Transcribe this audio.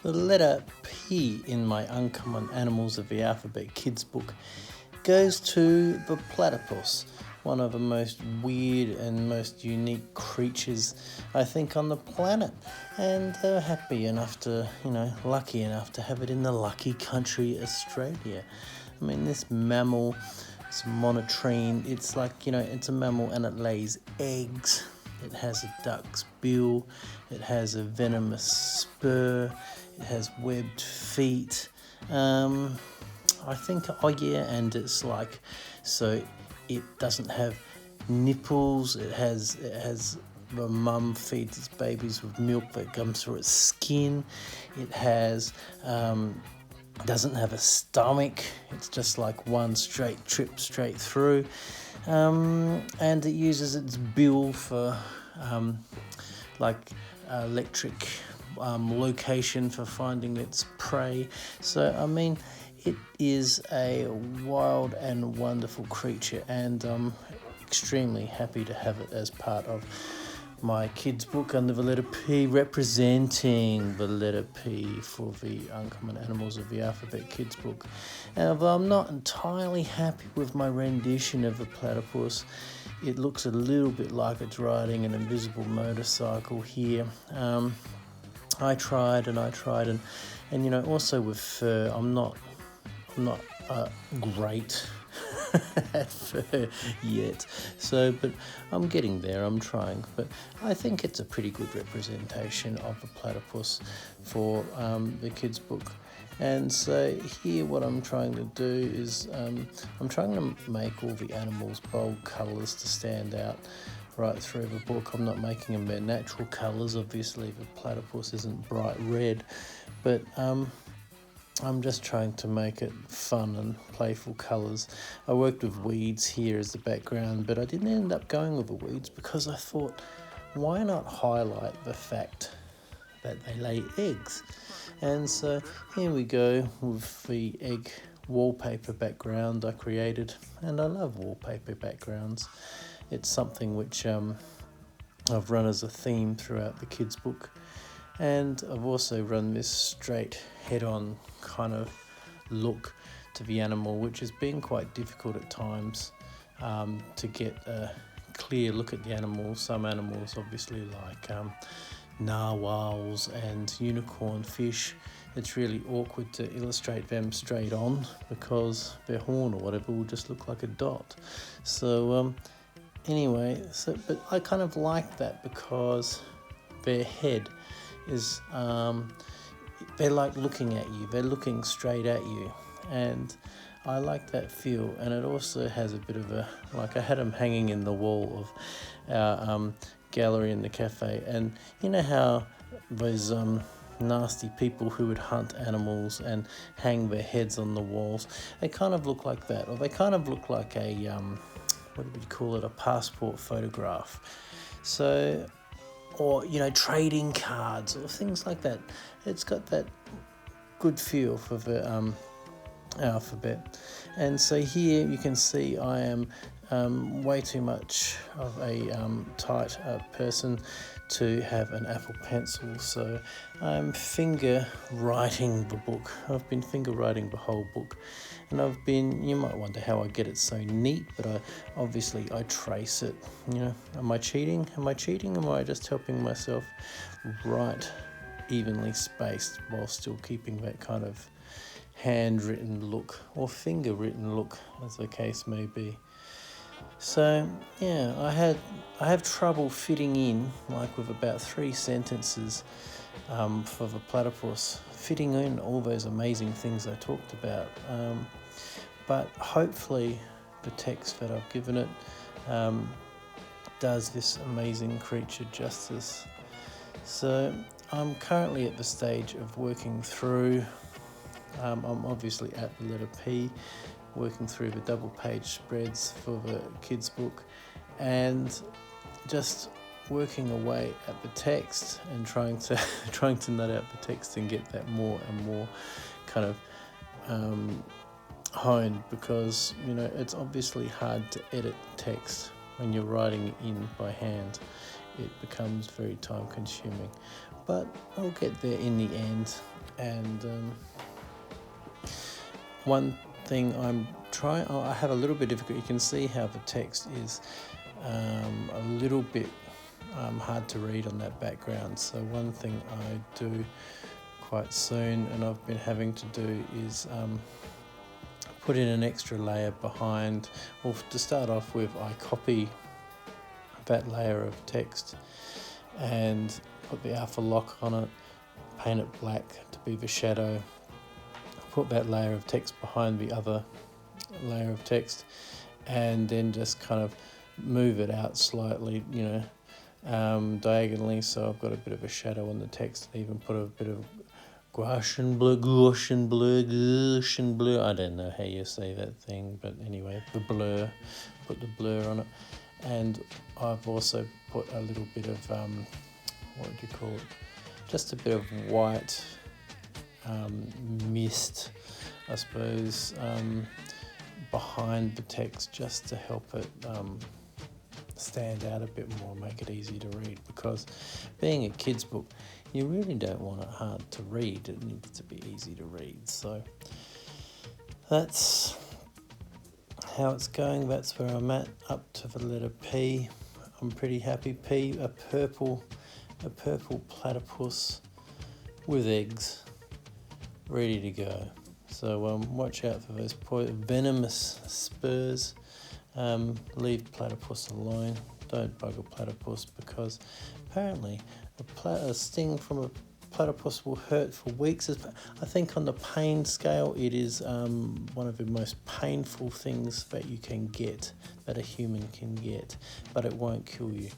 The letter P in my Uncommon Animals of the Alphabet Kids book goes to the platypus, one of the most weird and most unique creatures, I think, on the planet. And they're lucky enough to have it in the lucky country, Australia. I mean, this mammal, it's monotreme, it's a mammal and it lays eggs. It has a duck's bill, it has a venomous spur, it has webbed feet. And so it doesn't have nipples. It has the mum feeds its babies with milk that comes through its skin. It has doesn't have a stomach. It's just like one straight trip straight through. And it uses its bill for electric location for finding its prey. So, I mean, it is a wild and wonderful creature, and I'm extremely happy to have it as part of my kids' book under the letter P, representing the letter P for the Uncommon Animals of the Alphabet Kids book. And although I'm not entirely happy with my rendition of the platypus, it looks a little bit like it's riding an invisible motorcycle here. I tried, and also with fur, I'm not great at fur yet, but I'm getting there. I'm trying, but I think it's a pretty good representation of the platypus for the kids' book. And so here what I'm trying to do is I'm trying to make all the animals bold colours to stand out right through the book. I'm not making them their natural colours. Obviously the platypus isn't bright red, but I'm just trying to make it fun and playful colours. I worked with weeds here as the background, but I didn't end up going with the weeds because I thought, why not highlight the fact that they lay eggs? And so here we go with the egg wallpaper background I created, and I love wallpaper backgrounds. It's something which I've run as a theme throughout the kids' book. And I've also run this straight head-on kind of look to the animal, which has been quite difficult at times to get a clear look at the animal. Some animals, obviously, like narwhals and unicorn fish, it's really awkward to illustrate them straight on because their horn or whatever will just look like a dot. So but I kind of like that because their head is they're like looking at you, they're looking straight at you, and I like that feel. And it also has a bit of I had them hanging in the wall of our gallery in the cafe, and you know how those nasty people who would hunt animals and hang their heads on the walls, they kind of look like that, or they kind of look like a what do we call it, a passport photograph. So, or trading cards or things like that. It's got that good feel for the alphabet. And so here you can see I am way too much of a tight person to have an Apple Pencil, so I'm finger writing the book. I've been finger writing the whole book, and you might wonder how I get it so neat, but I trace it. Am I cheating? Am I just helping myself write evenly spaced while still keeping that kind of handwritten look or finger written look, as the case may be? So yeah, I have trouble fitting in, like with about 3 sentences for the platypus, fitting in all those amazing things I talked about. But hopefully the text that I've given it does this amazing creature justice. So I'm currently at the stage of working through, I'm obviously at the letter P, working through the double page spreads for the kids' book, and just working away at the text and trying to nut out the text and get that more and more kind of honed, because it's obviously hard to edit text when you're writing it in by hand. It becomes very time consuming, but I'll get there in the end. And one thing I have a little bit difficult. You can see how the text is a little bit hard to read on that background. So one thing I do quite soon, and I've been having to do, is put in an extra layer behind. Well, to start off with, I copy that layer of text and put the alpha lock on it, paint it black to be the shadow, put that layer of text behind the other layer of text, and then just kind of move it out slightly, diagonally, so I've got a bit of a shadow on the text, and even put a bit of gouache and bleu, I don't know how you say that thing, but anyway, put the blur on it. And I've also put a little bit of, what do you call it, just a bit of white mist, I suppose, behind the text, just to help it stand out a bit more, make it easy to read, because being a kid's book, you really don't want it hard to read. It needs to be easy to read. So that's how it's going. That's where I'm at, up to the letter P. I'm pretty happy. P, a purple platypus with eggs, ready to go. So watch out for those venomous spurs. Leave platypus alone. Don't bug a platypus, because apparently a sting from a platypus will hurt for weeks. I think on the pain scale, it is one of the most painful things that you can get, that a human can get, but it won't kill you.